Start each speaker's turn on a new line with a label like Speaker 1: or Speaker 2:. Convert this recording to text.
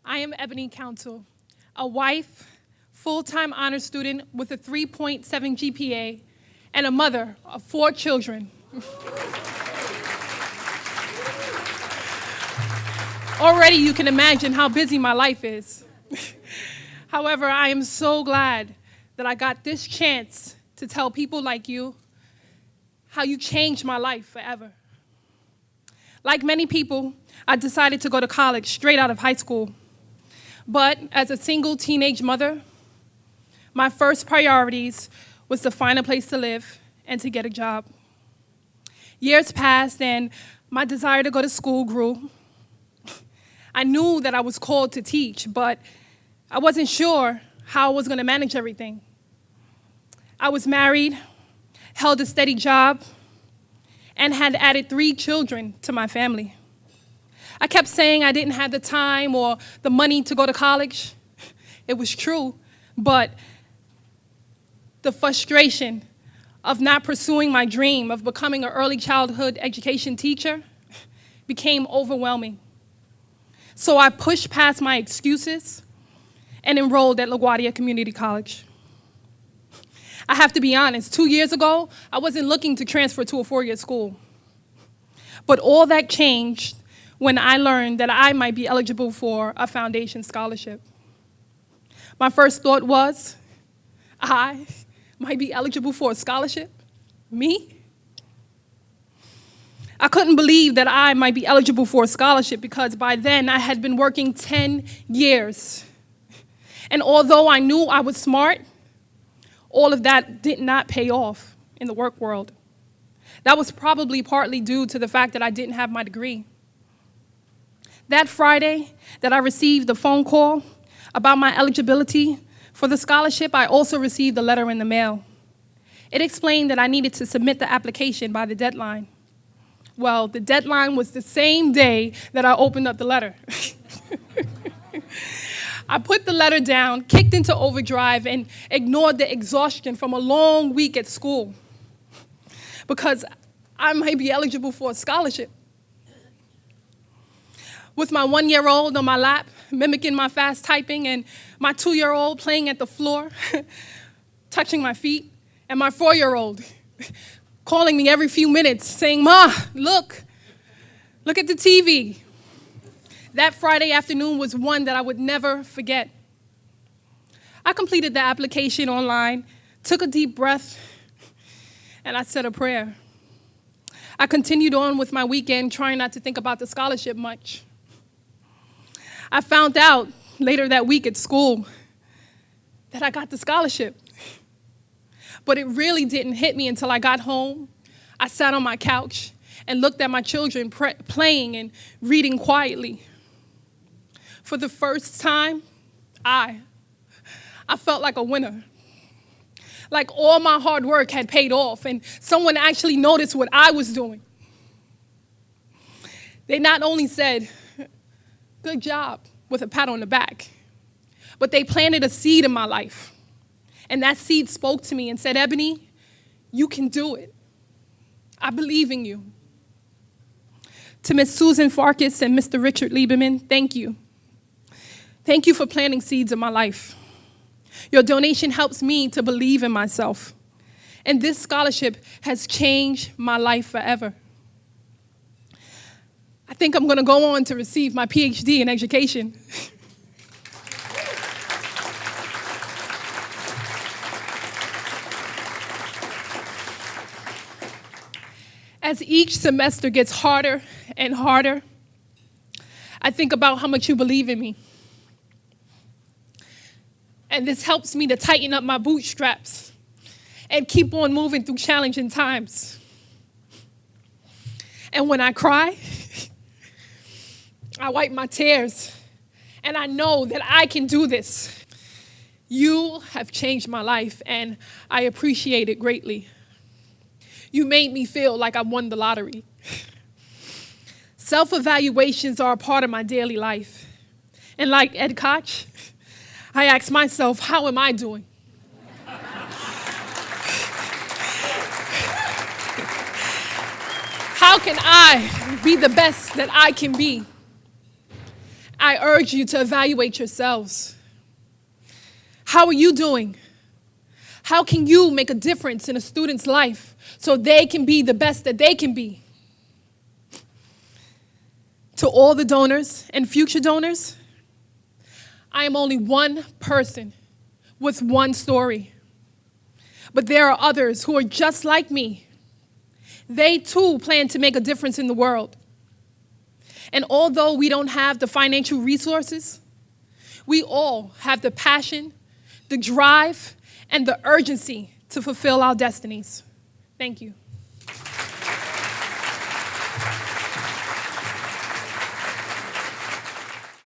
Speaker 1: I am Ebonie Council, a wife, full-time honor student with a 3.7 GPA, and a mother of 4 children. Already you can imagine how busy my life is. However, I am so glad that I got this chance to tell people like you how you changed my life forever. Like many people, I decided to go to college straight out of high school. But as a single teenage mother, my first priorities was to find a place to live and to get a job. Years passed and my desire to go to school grew. I knew that I was called to teach, but I wasn't sure how I was going to manage everything. I was married, held a steady job, and had added 3 children to my family. I kept saying I didn't have the time or the money to go to college. It was true, but the frustration of not pursuing my dream of becoming an early childhood education teacher became overwhelming. So I pushed past my excuses and enrolled at LaGuardia Community College. I have to be honest, 2 years ago, I wasn't looking to transfer to a 4-year school. But all that changed when I learned that I might be eligible for a foundation scholarship. My first thought was, I might be eligible for a scholarship? Me? I couldn't believe that I might be eligible for a scholarship because by then I had been working 10 years. And although I knew I was smart, all of that did not pay off in the work world. That was probably partly due to the fact that I didn't have my degree. That Friday that I received the phone call about my eligibility for the scholarship, I also received a letter in the mail. It explained that I needed to submit the application by the deadline. Well, the deadline was the same day that I opened up the letter. I put the letter down, kicked into overdrive, and ignored the exhaustion from a long week at school because I might be eligible for a scholarship. With my 1-year-old on my lap, mimicking my fast typing, and my 2-year-old playing at the floor, touching my feet, and my 4-year-old calling me every few minutes, saying, "Ma, look at the TV." That Friday afternoon was one that I would never forget. I completed the application online, took a deep breath, and I said a prayer. I continued on with my weekend, trying not to think about the scholarship much. I found out later that week at school that I got the scholarship. But it really didn't hit me until I got home. I sat on my couch and looked at my children playing and reading quietly. For the first time, I felt like a winner. Like all my hard work had paid off and someone actually noticed what I was doing. They not only said, "Good job," with a pat on the back, but they planted a seed in my life. And that seed spoke to me and said, "Ebonie, you can do it. I believe in you." To Ms. Susan Farkas and Mr. Richard Lieberman, thank you. Thank you for planting seeds in my life. Your donation helps me to believe in myself. And this scholarship has changed my life forever. I think I'm going to go on to receive my PhD in education. As each semester gets harder and harder, I think about how much you believe in me. And this helps me to tighten up my bootstraps and keep on moving through challenging times. And when I cry, I wipe my tears, and I know that I can do this. You have changed my life, and I appreciate it greatly. You made me feel like I won the lottery. Self-evaluations are a part of my daily life. And like Ed Koch, I ask myself, how am I doing? How can I be the best that I can be? I urge you to evaluate yourselves. How are you doing? How can you make a difference in a student's life so they can be the best that they can be? To all the donors and future donors, I am only one person with one story. But there are others who are just like me. They too plan to make a difference in the world. And although we don't have the financial resources, we all have the passion, the drive, and the urgency to fulfill our destinies. Thank you.